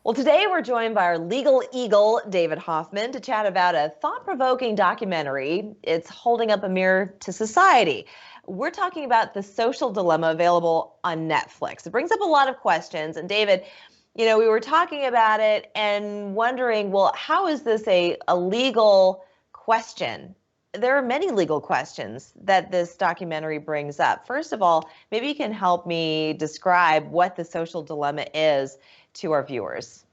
Well, today we're joined by our legal eagle, David Hoffman, to chat about a thought-provoking documentary. It's holding up a mirror to society. We're talking about The Social Dilemma, available on Netflix. It brings up a lot of questions. And David, we were talking about it and wondering, well, how is this a legal question? There are many legal questions that this documentary brings up. First of all, maybe you can help me describe what the social dilemma is to our viewers.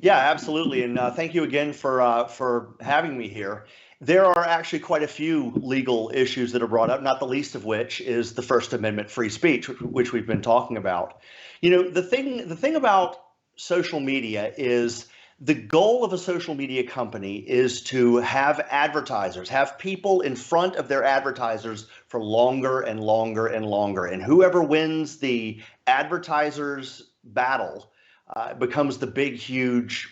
Yeah, absolutely. And thank you again for having me here. There are actually quite a few legal issues that are brought up, not the least of which is the First Amendment free speech, which we've been talking about. The thing about social media is the goal of a social media company is to have advertisers, have people in front of their advertisers for longer and longer and longer. And whoever wins the advertisers' battle becomes the big, huge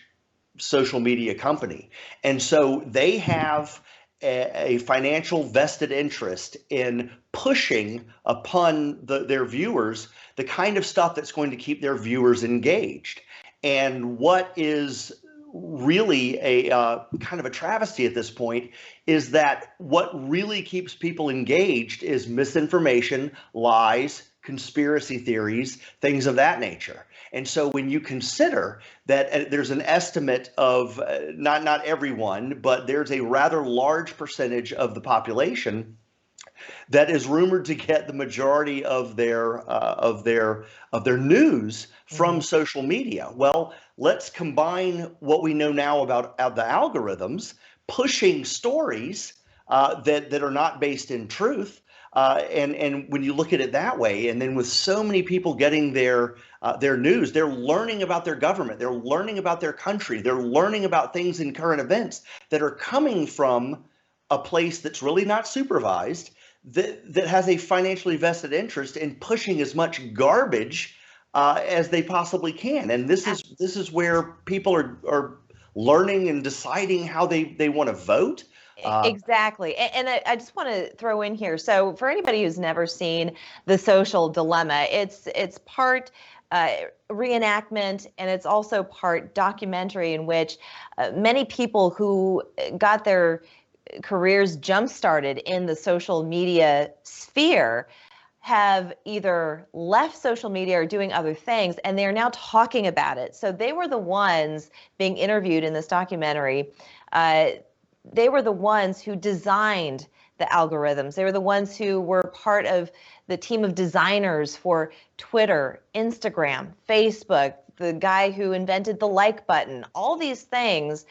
social media company. And so they have a financial vested interest in pushing upon their viewers the kind of stuff that's going to keep their viewers engaged. And what is really a kind of a travesty at this point is that what really keeps people engaged is misinformation, lies, conspiracy theories, things of that nature. And so when you consider that there's an estimate of not everyone, but there's a rather large percentage of the population that is rumored to get the majority of their news from social media. Well, let's combine what we know now about the algorithms pushing stories that are not based in truth. And when you look at it that way, and then with so many people getting their news, they're learning about their government, they're learning about their country, they're learning about things in current events that are coming from a place that's really not supervised, that has a financially vested interest in pushing as much garbage as they possibly can. And this is where people are learning and deciding how they want to vote. Exactly. And I just want to throw in here. So for anybody who's never seen The Social Dilemma, it's part reenactment, and it's also part documentary in which many people who got their careers jump-started in the social media sphere have either left social media or doing other things, and they're now talking about it. So they were the ones being interviewed in this documentary. They were the ones who designed the algorithms. They were the ones who were part of the team of designers for Twitter, Instagram, Facebook, the guy who invented the like button, all these things,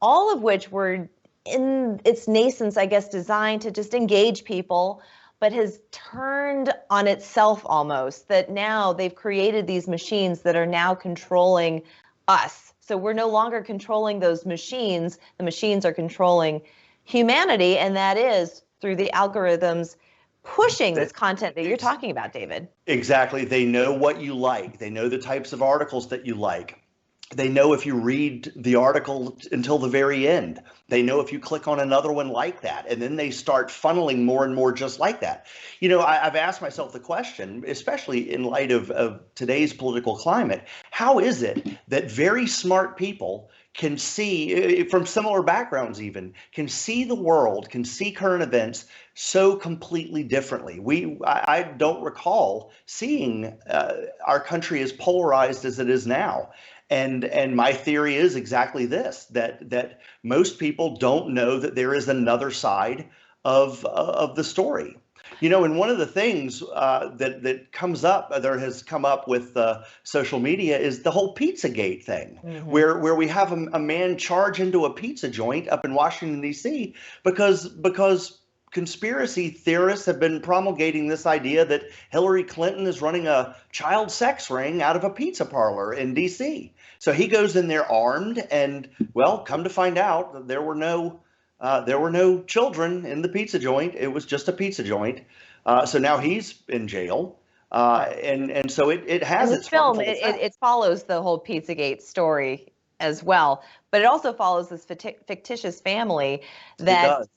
all of which were in its nascence, I guess, designed to just engage people, but has turned on itself almost, that now they've created these machines that are now controlling us. So we're no longer controlling those machines. The machines are controlling humanity, and that is through the algorithms pushing this content that you're talking about, David. Exactly. They know what you like. They know the types of articles that you like. They know if you read the article until the very end. They know if you click on another one like that, and then they start funneling more and more just like that. I've asked myself the question, especially in light of today's political climate, how is it that very smart people can see, from similar backgrounds even, can see the world, can see current events so completely differently? I don't recall seeing our country as polarized as it is now. And my theory is exactly this, that most people don't know that there is another side of the story. And one of the things that comes up, there has come up with social media, is the whole PIZZAGATE thing, where we have a man charge into a pizza joint up in Washington, D.C. because conspiracy theorists have been promulgating this idea that Hillary Clinton is running a child sex ring out of a pizza parlor in D.C. So he goes in there armed, and well, come to find out that there were no children in the pizza joint. It was just a pizza joint. So now he's in jail. And so it has its film. It follows the whole PIZZAGATE story as well, but it also follows this fictitious family that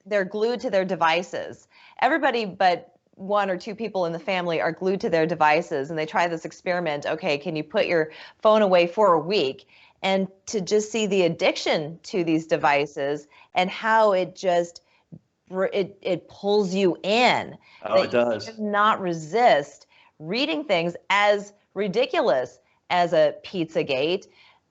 they're glued to their devices. Everybody but one or two people in the family are glued to their devices and they try this experiment, okay, can you put your phone away for a week? And to just see the addiction to these devices and how it just it pulls you in. Oh, it does. You cannot resist reading things as ridiculous as a PIZZAGATE,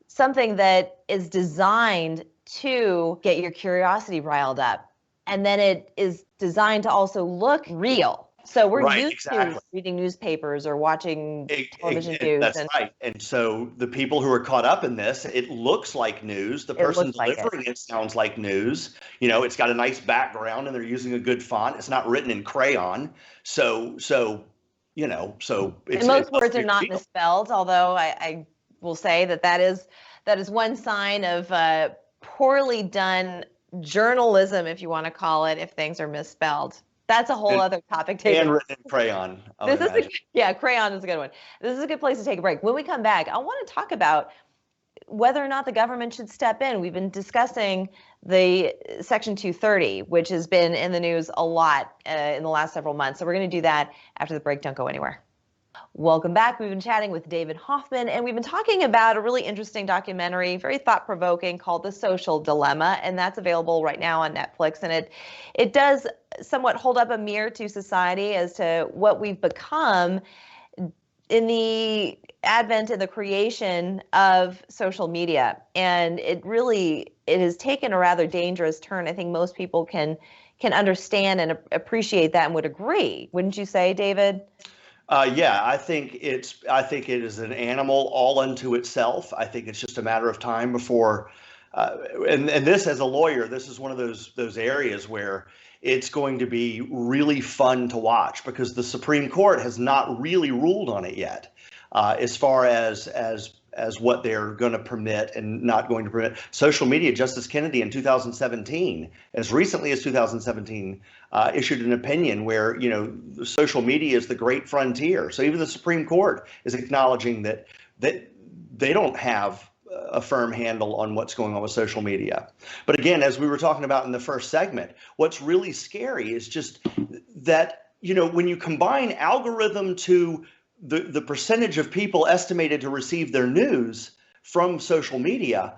something that is designed to get your curiosity riled up. And then it is designed to also look real. So we're used to reading newspapers or watching television news. That's right. And so the people who are caught up in this, it looks like news. The person delivering it sounds like news. You know, it's got a nice background and they're using a good font. It's not written in crayon. So you know, so it's, and most words are not misspelled, although I will say that is one sign of poorly done journalism, if you want to call it, if things are misspelled. That's a whole other topic. And written in crayon. Crayon is a good one. This is a good place to take a break. When we come back, I want to talk about whether or not the government should step in. We've been discussing the Section 230, which has been in the news a lot in the last several months. So we're going to do that after the break. Don't go anywhere. Welcome back. We've been chatting with David Hoffman, and we've been talking about a really interesting documentary, very thought-provoking, called The Social Dilemma, and that's available right now on Netflix. And it does somewhat hold up a mirror to society as to what we've become in the advent and the creation of social media. And it has taken a rather dangerous turn. I think most people can understand and appreciate that and would agree. Wouldn't you say, David? Yeah, I think it is an animal all unto itself. I think it's just a matter of time before, and this, as a lawyer, this is one of those areas where it's going to be really fun to watch because the Supreme Court has not really ruled on it yet, as far as what they're going to permit and not going to permit. Social media, Justice Kennedy in 2017, as recently as 2017, issued an opinion where, you know, social media is the great frontier. So even the Supreme Court is acknowledging that they don't have a firm handle on what's going on with social media. But again, as we were talking about in the first segment, what's really scary is just that, you know, when you combine algorithm to the percentage of people estimated to receive their news from social media,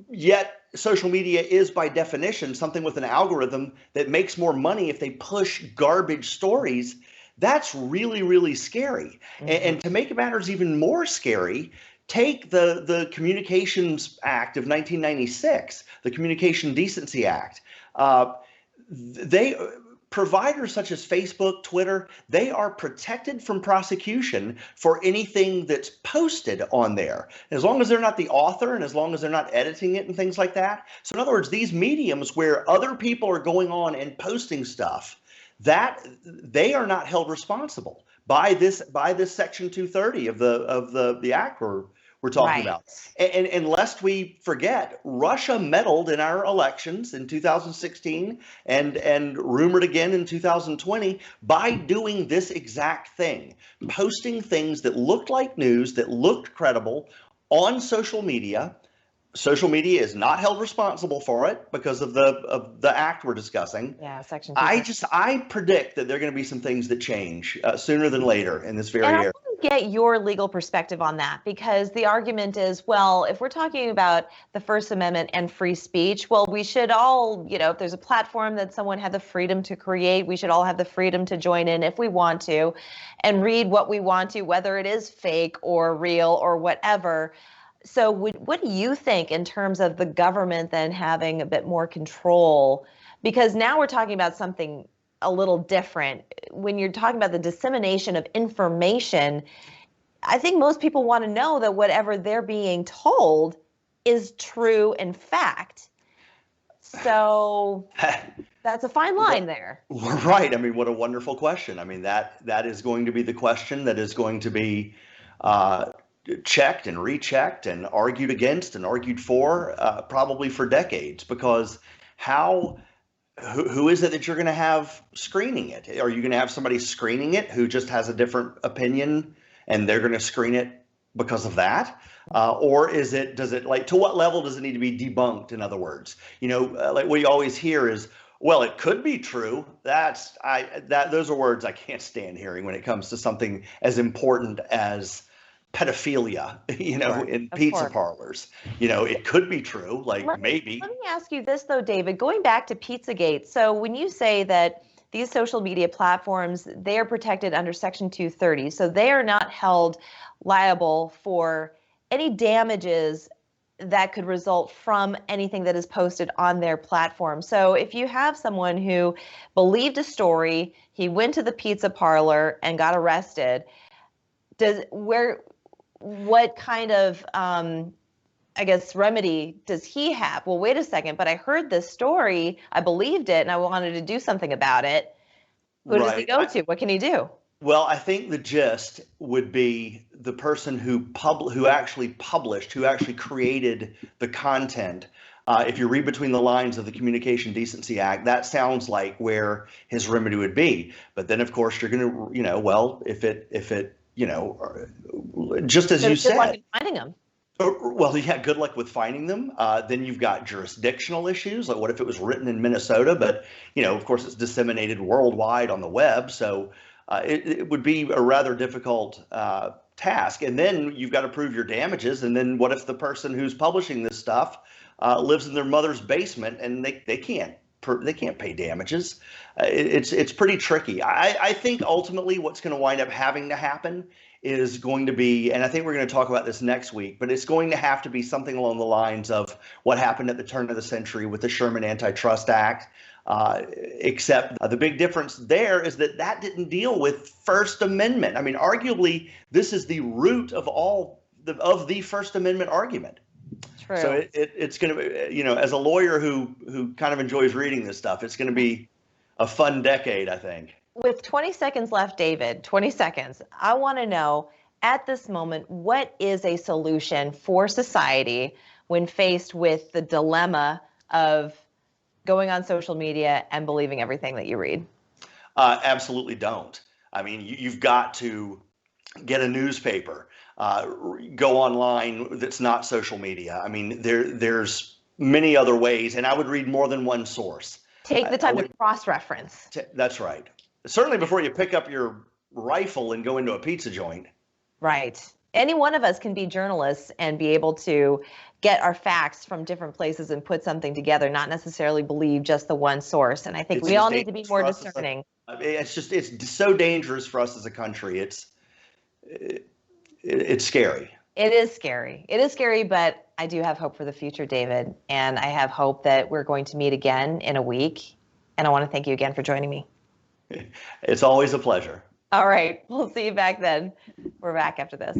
yet social media is by definition something with an algorithm that makes more money if they push garbage stories. That's really, really scary. Mm-hmm. And to make matters even more scary, take the Communications Act of 1996, the Communication Decency Act. Providers such as Facebook, Twitter, they are protected from prosecution for anything that's posted on there, as long as they're not the author and as long as they're not editing it and things like that. So in other words, these mediums where other people are going on and posting stuff, that they are not held responsible by this Section 230 of the act we're talking about. And lest we forget, Russia meddled in our elections in 2016 and rumored again in 2020 by doing this exact thing, posting things that looked like news, that looked credible on social media. Social media is not held responsible for it because of the act we're discussing. Yeah, Section 230. I predict that there are going to be some things that change sooner than later in this very area. Get your legal perspective on that, because the argument is, well, if we're talking about the First Amendment and free speech, well, we should all, you know, if there's a platform that someone had the freedom to create, we should all have the freedom to join in if we want to and read what we want to, whether it is fake or real or whatever. So what do you think in terms of the government then having a bit more control? Because now we're talking about something a little different. When you're talking about the dissemination of information, I think most people want to know that whatever they're being told is true in fact. So that's a fine line there. Right. I mean, what a wonderful question. I mean, that is going to be the question that is going to be checked and rechecked and argued against and argued for probably for decades, because who is it that you're going to have screening it? Are you going to have somebody screening it who just has a different opinion and they're going to screen it because of that? Or does it like, to what level does it need to be debunked? In other words, you know, like what you always hear is, Well, it could be true. Those are words I can't stand hearing when it comes to something as important as pedophilia, Sure, in of pizza course. parlors. It could be true, like Let maybe. me ask you this though, David, going back to Pizzagate. So when you say that these social media platforms, they are protected under Section 230, so they are not held liable for any damages that could result from anything that is posted on their platform. So if you have someone who believed a story, he went to the pizza parlor and got arrested, what kind of I guess remedy does he have? Well, wait a second, but I heard this story, I believed it, and I wanted to do something about it. Who does he Right. go to? What can he do? Well, I think the gist would be the person who actually published, who actually created the content. If you read between the lines of the Communication Decency Act, that sounds like where his remedy would be. But then, of course, you're going to, well, if it, just as you Good luck said. in finding him. Well, yeah, good luck with finding them. Then you've got jurisdictional issues. Like, what if it was written in Minnesota, but, of course, it's disseminated worldwide on the web. So it would be a rather difficult task. And then you've got to prove your damages. And then what if the person who's publishing this stuff lives in their mother's basement and they can't pay damages? It's pretty tricky. I think ultimately what's going to wind up having to happen is going to be, and I think we're going to talk about this next week, but it's going to have to be something along the lines of what happened at the turn of the century with the Sherman Antitrust Act. Except the big difference there is that didn't deal with First Amendment. I mean, arguably, this is the root of the First Amendment argument. True. So it's going to be, as a lawyer who kind of enjoys reading this stuff, it's going to be a fun decade, I think. With 20 seconds left, David, 20 seconds, I want to know at this moment, what is a solution for society when faced with the dilemma of going on social media and believing everything that you read? Absolutely don't. I mean, you've got to get a newspaper, go online that's not social media. I mean, there's many other ways, and I would read more than one source. Take the time to cross-reference. That's right. Certainly before you pick up your rifle and go into a pizza joint. Right. Any one of us can be journalists and be able to get our facts from different places and put something together, not necessarily believe just the one source. And I think we all need to be more discerning. It's so dangerous for us as a country. It's scary. It is scary. It is scary, but I do have hope for the future, David. And I have hope that we're going to meet again in a week. And I want to thank you again for joining me. It's always a pleasure. All right. We'll see you back then. We're back after this.